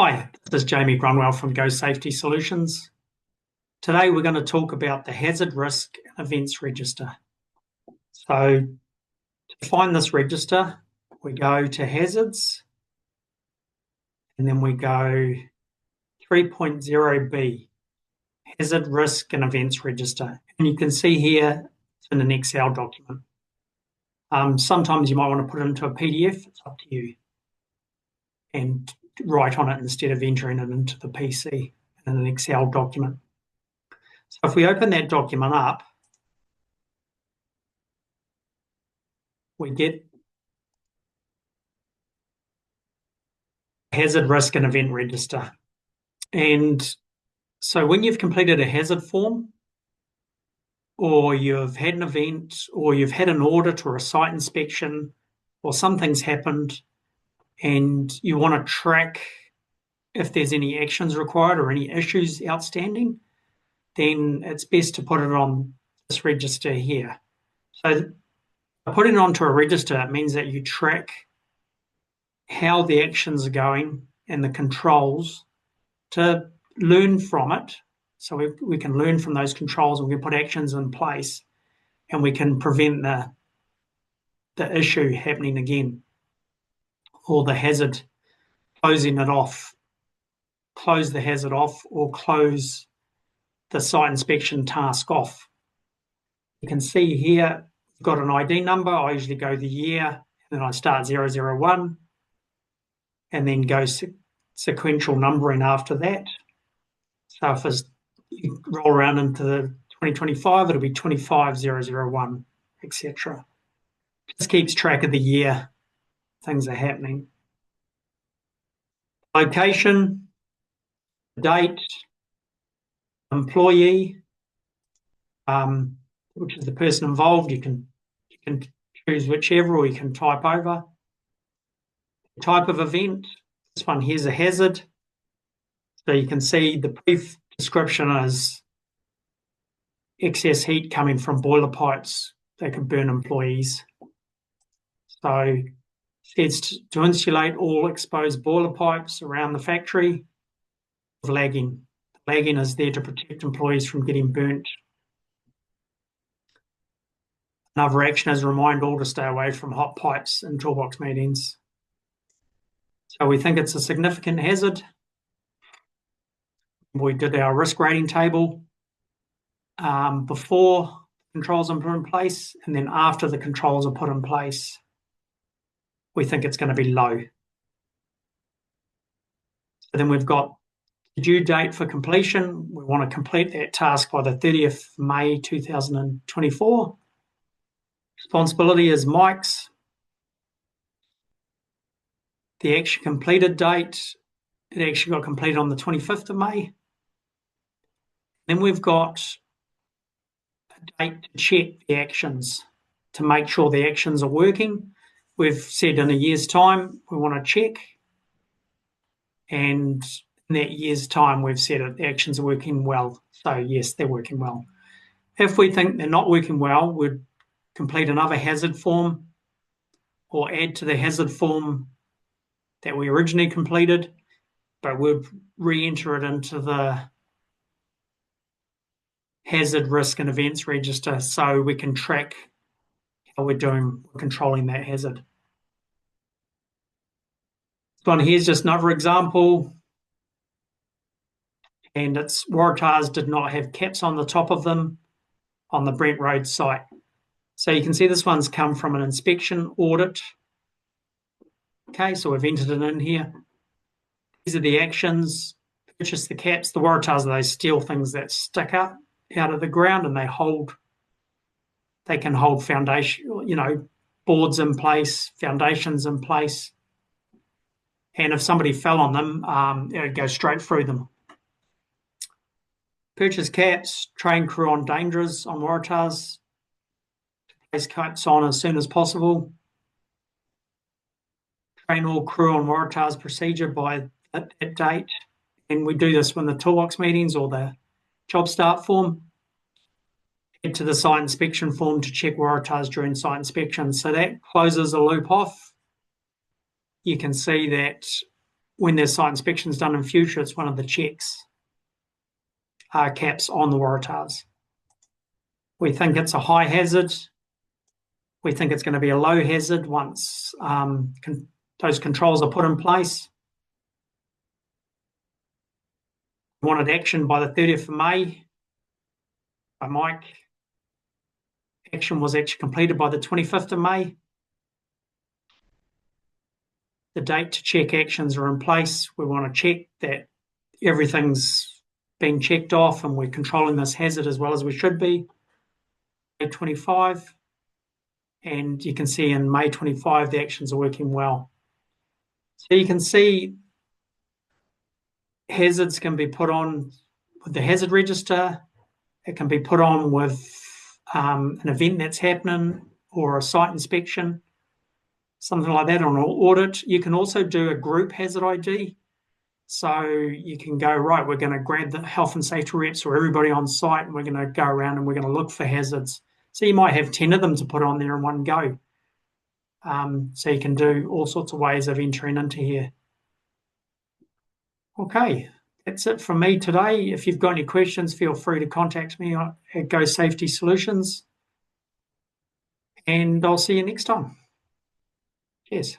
Hi, this is Jamie Grunwell from GoSafety Solutions. Today we're going to talk about the Hazard Risk and Events Register. So to find this register, we go to Hazards, and then we go 3.0b, Hazard Risk and Events Register. And you can see here it's in an Excel document. Sometimes you might want to put it into a PDF, it's up to you, and write on it instead of entering it into the PC in an Excel document. So if we open that document up, we get Hazard Risk and Event Register. And so when you've completed a hazard form, or you've had an event, or you've had an audit or a site inspection, or something's happened, and you want to track if there's any actions required or any issues outstanding, then it's best to put it on this register here. So putting it onto a register, it means that you track how the actions are going and the controls to learn from it. So we can learn from those controls, and we can put actions in place, and we can prevent the issue happening again, or the hazard, closing it off, close the hazard off, or close the site inspection task off. You can see here, we've got an ID number. I usually go the year, and then I start 001, and then go sequential numbering after that. So if you roll around into the 2025, it'll be 25001, etc. Just keeps track of the year things are happening. Location, date, employee, which is the person involved. You can choose whichever, or you can type over. Type of event. This one here's a hazard. So you can see the brief description is excess heat coming from boiler pipes that could burn employees. So it's to insulate all exposed boiler pipes around the factory of lagging. Lagging is there to protect employees from getting burnt. Another action is remind all to stay away from hot pipes in toolbox meetings. So we think it's a significant hazard. We did our risk rating table before controls are put in place, and then after the controls are put in place, we think it's going to be low. So then we've got the due date for completion. We want to complete that task by the 30th of May 2024. Responsibility is Mike's. The action completed date, it actually got completed on the 25th of May. Then we've got a date to check the actions, to make sure the actions are working. We've said in a year's time, we want to check. And in that year's time, we've said that the actions are working well. So yes, they're working well. If we think they're not working well, we'd complete another hazard form, or add to the hazard form that we originally completed, but we'd re-enter it into the Hazard Risk and Events Register so we can track how we're doing controlling that hazard. This one here's just another example, and it's Waratahs did not have caps on the top of them on the Brent Road site. So you can see this one's come from an inspection audit. Okay, so we've entered it in here. These are the actions. Purchase the caps. The Waratahs are those steel things that stick up out of the ground, and they can hold foundation, boards in place, foundations in place. And if somebody fell on them, it would go straight through them. Purchase caps, train crew on dangers on Waratahs. Place caps on as soon as possible. Train all crew on Waratahs procedure by that date. And we do this when the toolbox meetings or the job start form. Head to the site inspection form to check Waratahs during site inspection. So that closes a loop off. You can see that when there's site inspections done in future, it's one of the checks, caps on the Waratahs. We think it's a high hazard. We think it's going to be a low hazard once those controls are put in place. We wanted action by the 30th of May by Mike. Action was actually completed by the 25th of May. The date to check actions are in place. We want to check that everything's been checked off and we're controlling this hazard as well as we should be. May 25, and you can see in May 25 the actions are working well. So you can see hazards can be put on with the hazard register. It can be put on with an event that's happening or a site inspection, something like that, on an audit. You can also do a group hazard ID. So you can go, right, we're going to grab the health and safety reps or everybody on site and we're going to go around and we're going to look for hazards. So you might have 10 of them to put on there in one go. So you can do all sorts of ways of entering into here. Okay, that's it from me today. If you've got any questions, feel free to contact me at GoSafety Solutions. And I'll see you next time. Cheers.